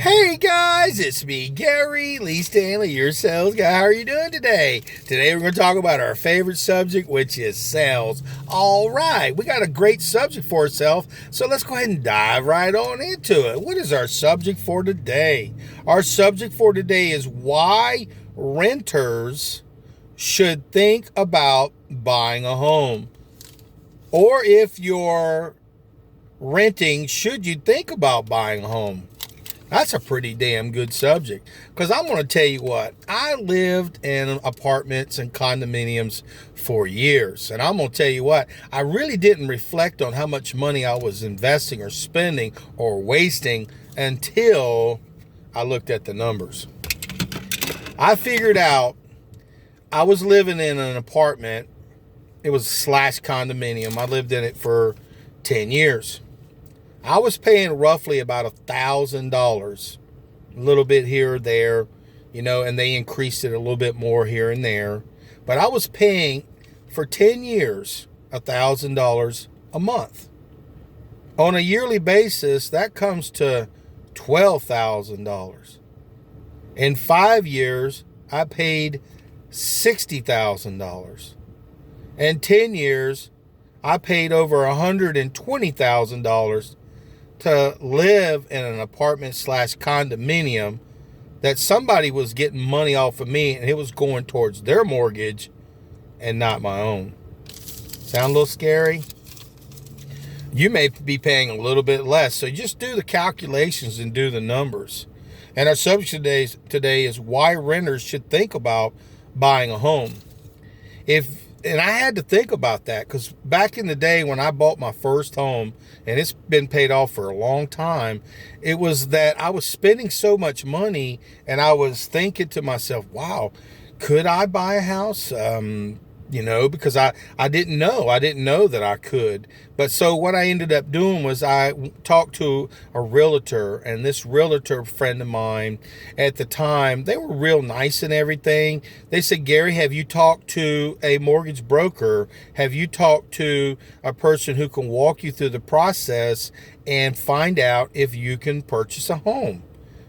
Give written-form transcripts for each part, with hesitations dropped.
Hey guys, it's me, Gary Lee Stanley, your sales guy. How are you doing today? Today we're going to talk about our favorite subject, which is sales. All right, we got a great subject for ourselves, so let's go ahead and dive right on into it. What is our subject for today? Our subject for today is why renters should think about buying a home. Or if you're renting, should you think about buying a home? That's a pretty damn good subject, because I'm going to tell you what, I lived in apartments and condominiums for years, and I'm going to tell you what, I really didn't reflect on how much money I was investing or spending or wasting until I looked at the numbers. I figured out I was living in an apartment. It was slash condominium. I lived in it for 10 years. I was paying roughly about $1,000, a little bit here or there, and they increased it a little bit more here and there. But I was paying for 10 years $1,000 a month. On a yearly basis, that comes to $12,000. In 5 years, I paid $60,000. In 10 years, I paid over $120,000 to live in an apartment slash condominium that somebody was getting money off of me, and it was going towards their mortgage and not my own. Sound a little scary? You may be paying a little bit less, so just do the calculations and do the numbers. And our subject today is why renters should think about buying a home. And I had to think about that, because back in the day when I bought my first home, and it's been paid off for a long time, it was that I was spending so much money, and I was thinking to myself, wow, could I buy a house? Because I didn't know. I didn't know that I could. But so what I ended up doing was I talked to a realtor, and this realtor friend of mine at the time, they were real nice and everything. They said, Gary, have you talked to a mortgage broker? Have you talked to a person who can walk you through the process and find out if you can purchase a home?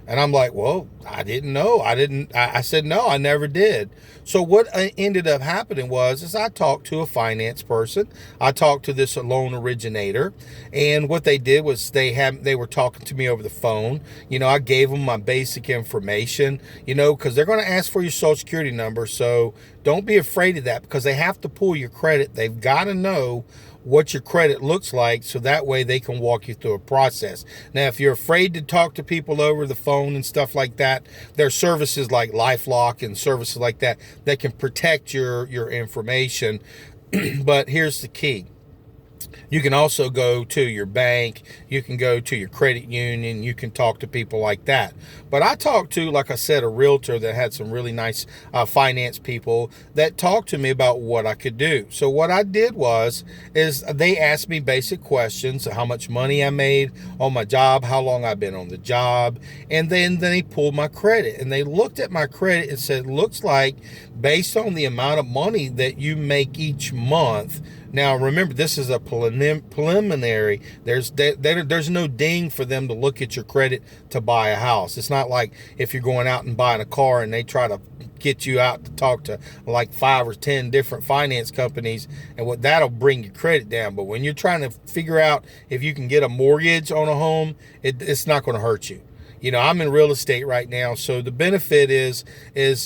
And I'm like, well, I didn't know. I said, no, I never did. So what ended up happening is I talked to a finance person. I talked to this loan originator. And what they did was they were talking to me over the phone. I gave them my basic information, because they're going to ask for your social security number. So don't be afraid of that, because they have to pull your credit. They've got to know what your credit looks like, so that way they can walk you through a process. Now, if you're afraid to talk to people over the phone and stuff like that, there are services like LifeLock and services like that that can protect your information. But here's the key. You can also go to your bank. You can go to your credit union. You can talk to people like that. But I talked to, like I said, a realtor that had some really nice finance people that talked to me about what I could do. So what I did is they asked me basic questions: how much money I made on my job, how long I've been on the job, and then they pulled my credit, and they looked at my credit and said, looks like based on the amount of money that you make each month. Now, remember, this is a preliminary. There's no ding for them to look at your credit to buy a house. It's not like if you're going out and buying a car and they try to get you out to talk to like 5 or 10 different finance companies, and what that'll bring your credit down. But when you're trying to figure out if you can get a mortgage on a home, it's not going to hurt you. I'm in real estate right now, so the benefit is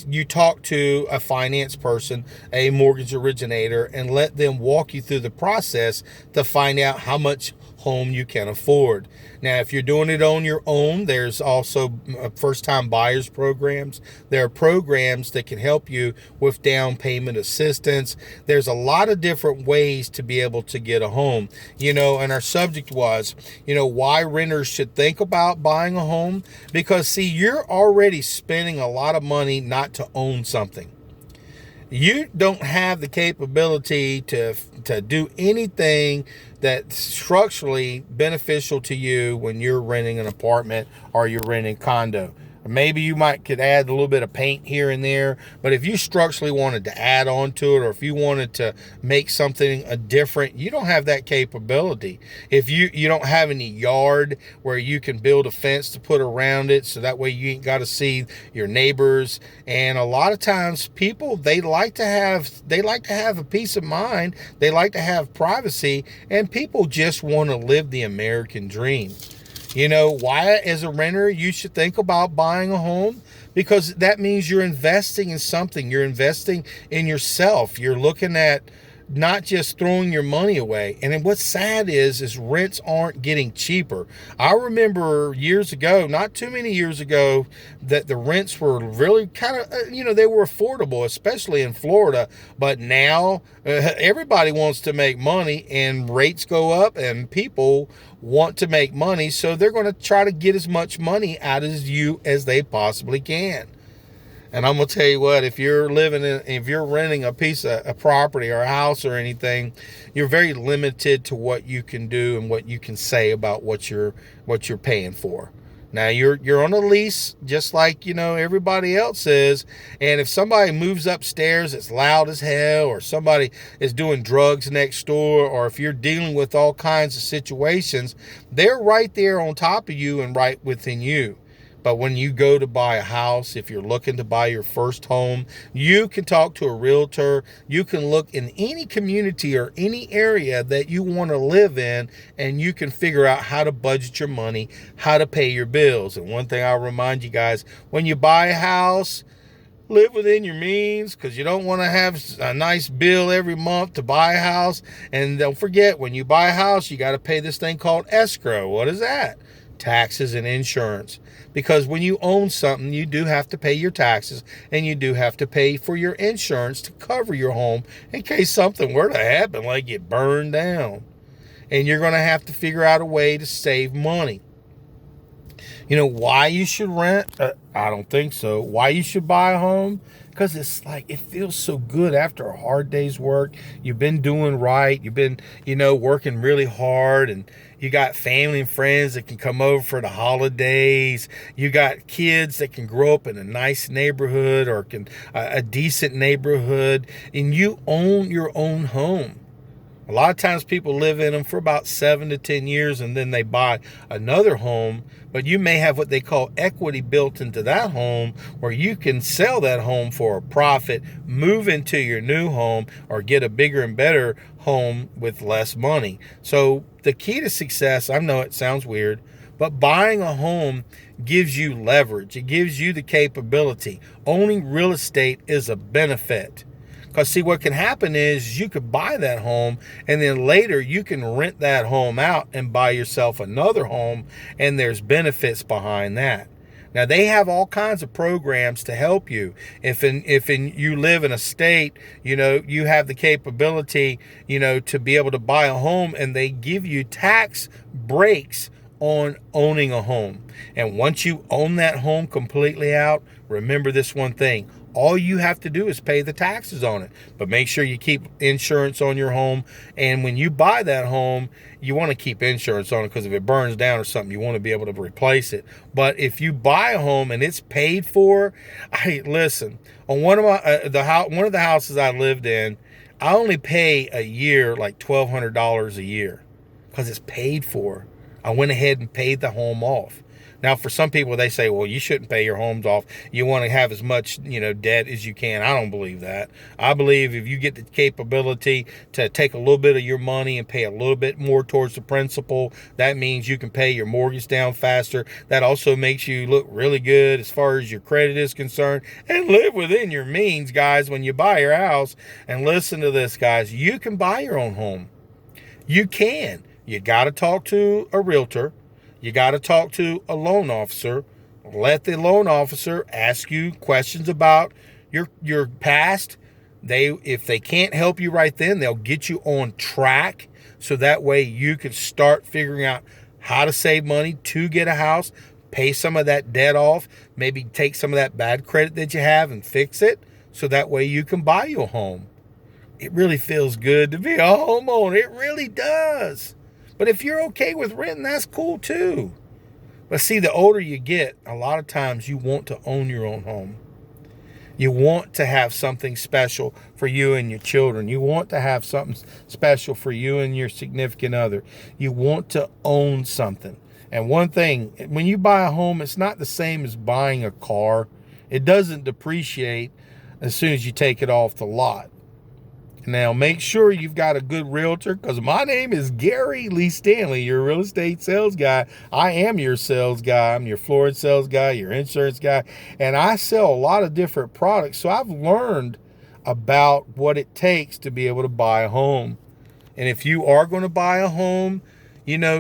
you talk to a finance person, a mortgage originator, and let them walk you through the process to find out how much home you can afford. Now, if you're doing it on your own, there's also first-time buyers programs. There are programs that can help you with down payment assistance. There's a lot of different ways to be able to get a home. And our subject was, why renters should think about buying a home. Because, see, you're already spending a lot of money not to own something. You don't have the capability to do anything that's structurally beneficial to you when you're renting an apartment or you're renting a condo. Maybe you could add a little bit of paint here and there, but if you structurally wanted to add on to it, or if you wanted to make something different, you don't have that capability. If you don't have any yard where you can build a fence to put around it, so that way you ain't got to see your neighbors. And a lot of times people, they like to have a peace of mind. They like to have privacy, and people just want to live the American dream. You know, why as a renter you should think about buying a home? Because that means you're investing in something. You're investing in yourself. You're looking at not just throwing your money away. And then what's sad is rents aren't getting cheaper. I remember years ago, not too many years ago, that the rents were really kind of, they were affordable, especially in Florida. But now everybody wants to make money, and rates go up, and people want to make money. So they're going to try to get as much money out of you as they possibly can. And I'm going to tell you what, if you're renting a piece of a property or a house or anything, you're very limited to what you can do and what you can say about what you're paying for. Now you're on a lease just like, everybody else is. And if somebody moves upstairs, it's loud as hell, or somebody is doing drugs next door, or if you're dealing with all kinds of situations, they're right there on top of you and right within you. But when you go to buy a house, if you're looking to buy your first home, you can talk to a realtor. You can look in any community or any area that you want to live in, and you can figure out how to budget your money, how to pay your bills. And one thing I'll remind you guys, when you buy a house, live within your means, because you don't want to have a nice bill every month to buy a house. And don't forget, when you buy a house, you got to pay this thing called escrow. What is that? Taxes and insurance. Because when you own something, you do have to pay your taxes, and you do have to pay for your insurance to cover your home in case something were to happen, like get burned down. And you're going to have to figure out a way to save money. Why you should rent? I don't think so. Why you should buy a home? Because it's like, it feels so good after a hard day's work. You've been doing right. You've been, working really hard, and you got family and friends that can come over for the holidays. You got kids that can grow up in a nice neighborhood, or a decent neighborhood, and you own your own home. A lot of times people live in them for about 7 to 10 years, and then they buy another home. But you may have what they call equity built into that home, where you can sell that home for a profit, move into your new home, or get a bigger and better home with less money. So the key to success, I know it sounds weird, but buying a home gives you leverage. It gives you the capability. Owning real estate is a benefit. Because see, what can happen is you could buy that home, and then later you can rent that home out and buy yourself another home, and there's benefits behind that. Now, they have all kinds of programs to help you. If you live in a state, you have the capability, to be able to buy a home, and they give you tax breaks on owning a home. And once you own that home completely out, remember this one thing. All you have to do is pay the taxes on it. But make sure you keep insurance on your home. And when you buy that home, you want to keep insurance on it, because if it burns down or something, you want to be able to replace it. But if you buy a home and it's paid for, listen, on one of the houses I lived in, I only pay a year like $1,200 a year, because it's paid for. I went ahead and paid the home off. Now, for some people, they say, well, you shouldn't pay your homes off. You want to have as much, debt as you can. I don't believe that. I believe if you get the capability to take a little bit of your money and pay a little bit more towards the principal, that means you can pay your mortgage down faster. That also makes you look really good as far as your credit is concerned, and live within your means, guys, when you buy your house. And listen to this, guys. You can buy your own home. You can. You got to talk to a realtor. You got to talk to a loan officer. Let the loan officer ask you questions about your past. If they can't help you right then, they'll get you on track, so that way you can start figuring out how to save money to get a house, pay some of that debt off, maybe take some of that bad credit that you have and fix it, so that way you can buy you a home. It really feels good to be a homeowner. It really does. But if you're okay with renting, that's cool too. But see, the older you get, a lot of times you want to own your own home. You want to have something special for you and your children. You want to have something special for you and your significant other. You want to own something. And one thing, when you buy a home, it's not the same as buying a car. It doesn't depreciate as soon as you take it off the lot. Now, make sure you've got a good realtor, because my name is Gary Lee Stanley, your real estate sales guy. I am your sales guy. I'm your Florida sales guy, your insurance guy, and I sell a lot of different products. So I've learned about what it takes to be able to buy a home. And if you are going to buy a home,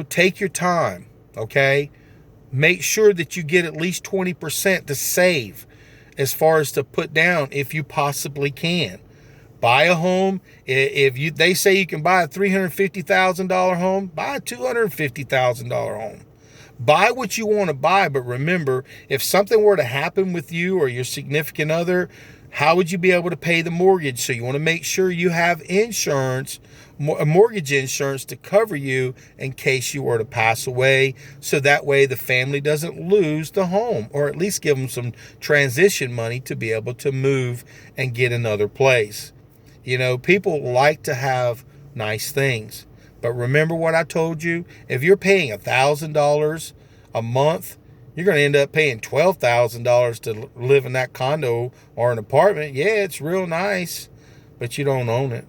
take your time, okay? Make sure that you get at least 20% to save as far as to put down if you possibly can. Buy a home. If they say you can buy a $350,000 home, buy a $250,000 home. Buy what you want to buy, but remember, if something were to happen with you or your significant other, how would you be able to pay the mortgage? So you want to make sure you have insurance, mortgage insurance, to cover you in case you were to pass away. So that way the family doesn't lose the home, or at least give them some transition money to be able to move and get another place. People like to have nice things. But remember what I told you? If you're paying $1,000 a month, you're going to end up paying $12,000 to live in that condo or an apartment. Yeah, it's real nice, but you don't own it.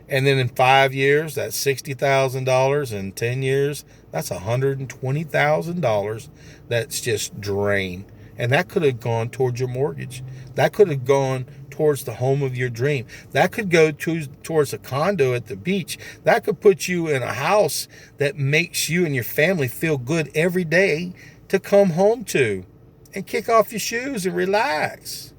And then in 5 years, that's $60,000. In 10 years, that's $120,000 that's just drained. And that could have gone towards your mortgage. That could have gone towards the home of your dream. That could go towards a condo at the beach. That could put you in a house that makes you and your family feel good every day to come home to and kick off your shoes and relax.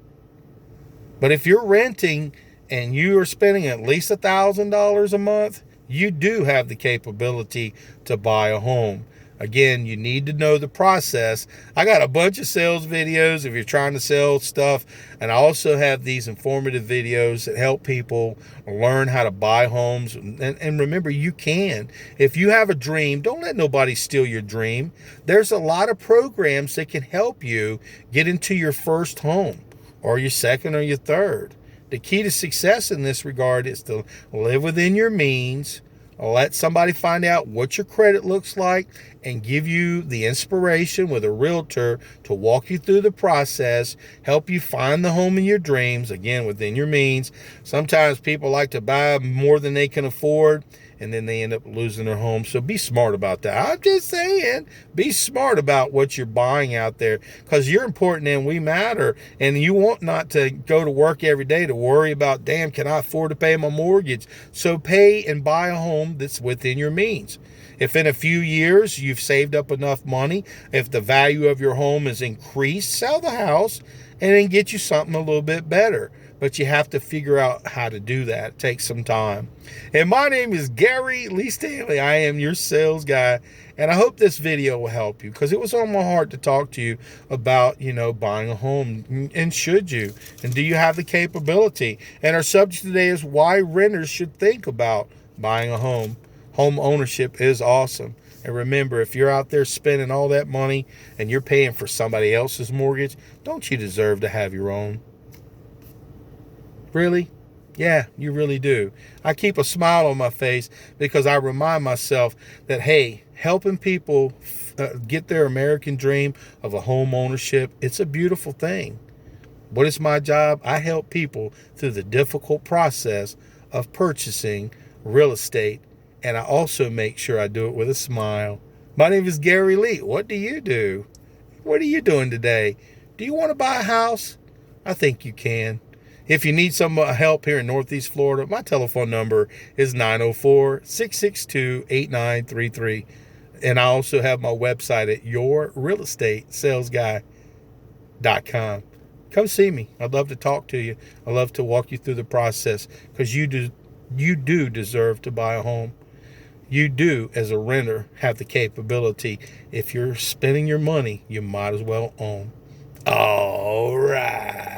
But if you're renting and you are spending at least $1,000 a month, you do have the capability to buy a home. Again, you need to know the process. I got a bunch of sales videos if you're trying to sell stuff. And I also have these informative videos that help people learn how to buy homes. And remember, you can. If you have a dream, don't let nobody steal your dream. There's a lot of programs that can help you get into your first home, or your second, or your third. The key to success in this regard is to live within your means. Let somebody find out what your credit looks like and give you the inspiration with a realtor to walk you through the process, help you find the home in your dreams, again, within your means. Sometimes people like to buy more than they can afford, and then they end up losing their home. So be smart about that. I'm just saying, be smart about what you're buying out there, because you're important and we matter. And you want not to go to work every day to worry about, damn, can I afford to pay my mortgage? So pay and buy a home that's within your means. If in a few years you've saved up enough money, if the value of your home is increased, sell the house and then get you something a little bit better. But you have to figure out how to do that. It takes some time. And my name is Gary Lee Stanley. I am your sales guy. And I hope this video will help you, because it was on my heart to talk to you about, buying a home. And should you? And do you have the capability? And our subject today is why renters should think about buying a home. Home ownership is awesome. And remember, if you're out there spending all that money and you're paying for somebody else's mortgage, don't you deserve to have your own? Really? Yeah, you really do. I keep a smile on my face because I remind myself that, hey, helping people get their American dream of a home ownership, it's a beautiful thing. What is my job? I help people through the difficult process of purchasing real estate, and I also make sure I do it with a smile. My name is Gary Lee. What do you do? What are you doing today? Do you want to buy a house? I think you can. If you need some help here in Northeast Florida, my telephone number is 904-662-8933. And I also have my website at yourrealestatesalesguy.com. Come see me. I'd love to talk to you. I'd love to walk you through the process, because you do deserve to buy a home. You do, as a renter, have the capability. If you're spending your money, you might as well own. All right.